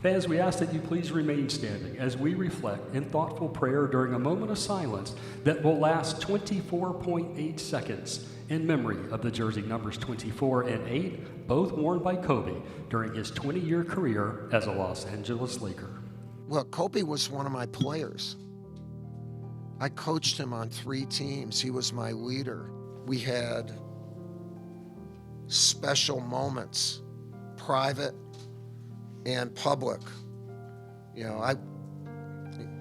Fans, we ask that you please remain standing as we reflect in thoughtful prayer during a moment of silence that will last 24.8 seconds in memory of the jersey numbers 24 and 8, both worn by Kobe during his 20-year career as a Los Angeles Laker. Well, Kobe was one of my players. I coached him on 3 teams. He was my leader. We had special moments, private and public. You know,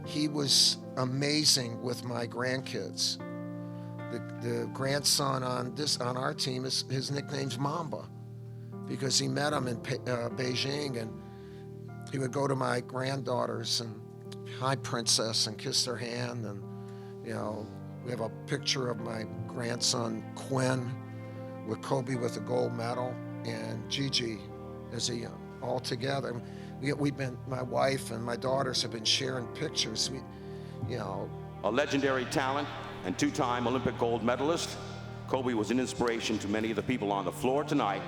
he was amazing with my grandkids. The grandson on our team, his nickname's Mamba, because he met him in Beijing, and he would go to my granddaughters and, hi, princess, and kiss their hand. And, you know, we have a picture of my grandson, Quinn, with Kobe with a gold medal, and Gigi as a all together. My wife and my daughters have been sharing pictures. A legendary talent and 2-time Olympic gold medalist, Kobe was an inspiration to many of the people on the floor tonight.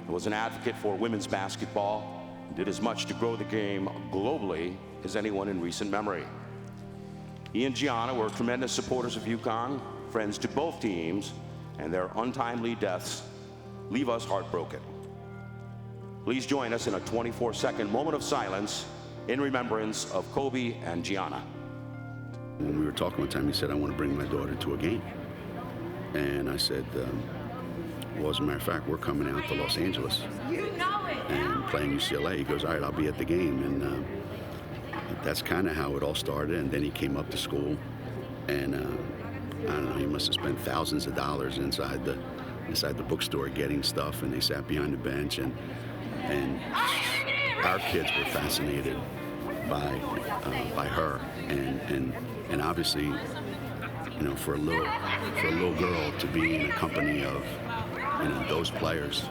He was an advocate for women's basketball and did as much to grow the game globally as anyone in recent memory. He and Gianna were tremendous supporters of UConn, friends to both teams, and their untimely deaths leave us heartbroken. Please join us in a 24-second moment of silence in remembrance of Kobe and Gianna. When we were talking one time, he said, I want to bring my daughter to a game. And I said, well, as a matter of fact, we're coming out to Los Angeles and playing UCLA. He goes, all right, I'll be at the game. And that's kind of how it all started. And then he came up to school, and I don't know, he must have spent thousands of dollars inside the bookstore getting stuff, and they sat behind the bench, and our kids were fascinated by her, and obviously, you know, for a little girl to be in a company of, you know, those players,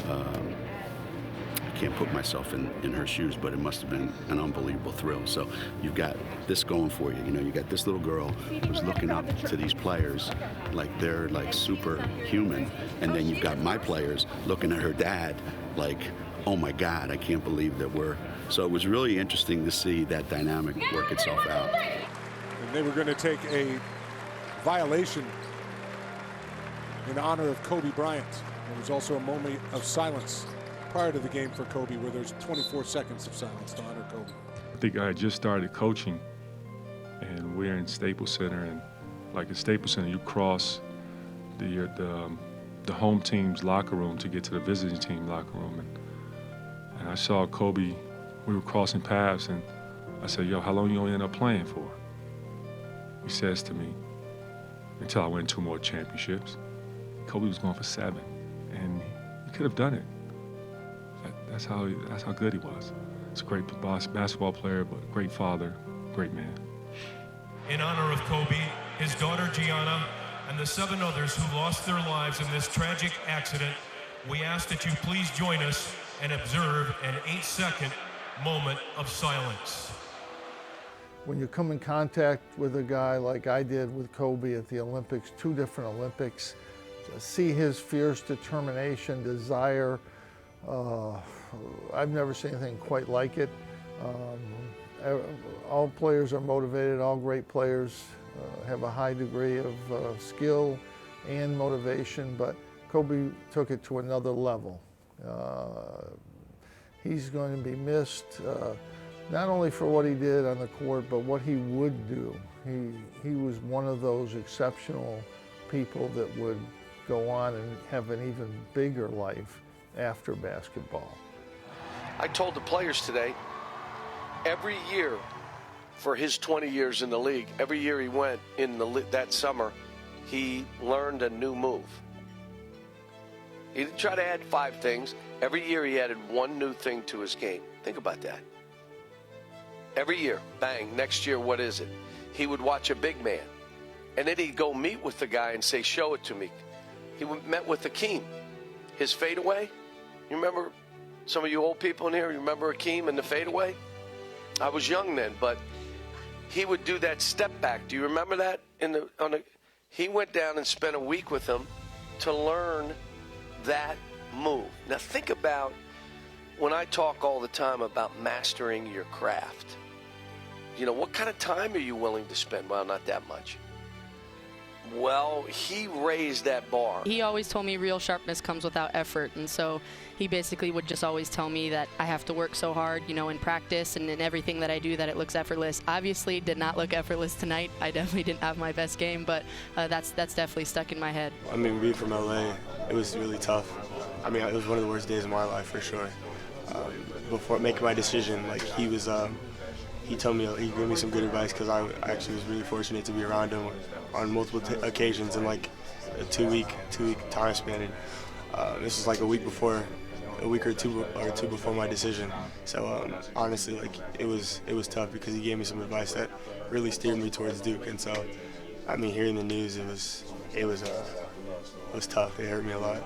I can't put myself in her shoes, but it must have been an unbelievable thrill. So you've got this going for you. You know, you got this little girl who's looking up to these players like they're like superhuman, and then you've got my players looking at her dad like, oh my God, I can't believe that we're. So it was really interesting to see that dynamic work itself out. And they were going to take a violation in honor of Kobe Bryant. There was also a moment of silence prior to the game for Kobe, where there's 24 seconds of silence to honor Kobe. I think I had just started coaching, and we're in Staples Center, and like at Staples Center, you cross the home team's locker room to get to the visiting team locker room, and I saw Kobe. We were crossing paths, and I said, yo, how long you gonna end up playing for? He says to me, until I win 2 more championships. Kobe was going for 7, and he could have done it. That's how good he was. He's a great basketball player, but great father, great man. In honor of Kobe, his daughter Gianna, and the 7 others who lost their lives in this tragic accident, we ask that you please join us and observe an 8-second moment of silence. When you come in contact with a guy like I did with Kobe at the Olympics, 2 different Olympics, to see his fierce determination, desire, I've never seen anything quite like it. All players are motivated, all great players have a high degree of skill and motivation, but Kobe took it to another level. He's going to be missed, not only for what he did on the court, but what he would do. He was one of those exceptional people that would go on and have an even bigger life after basketball. I told the players today, every year for his 20 years in the league, every year he went in that summer, he learned a new move. He didn't try to add 5 things. Every year he added 1 new thing to his game. Think about that. Every year, bang, next year, what is it? He would watch a big man, and then he'd go meet with the guy and say, show it to me. He met with Akeem, his fadeaway. You remember, some of you old people in here, you remember Akeem and the fadeaway? I was young then, but he would do that step back. Do you remember that? He went down and spent a week with him to learn that move. Now think about when I talk all the time about mastering your craft, you know, what kind of time are you willing to spend? Well, not that much. Well, he raised that bar. He always told me real sharpness comes without effort, and so he basically would just always tell me that I have to work so hard, you know, in practice and in everything that I do, that it looks effortless. Obviously, did not look effortless tonight. I definitely didn't have my best game, but that's definitely stuck in my head. I mean, being from LA, it was really tough. I mean, it was one of the worst days of my life for sure. Before making my decision, like he told me, he gave me some good advice because I actually was really fortunate to be around him on multiple occasions in like a two-week time span. And this was like a week or two before my decision. So honestly, like it was tough because he gave me some advice that really steered me towards Duke. And so, I mean, hearing the news, it was tough. It hurt me a lot.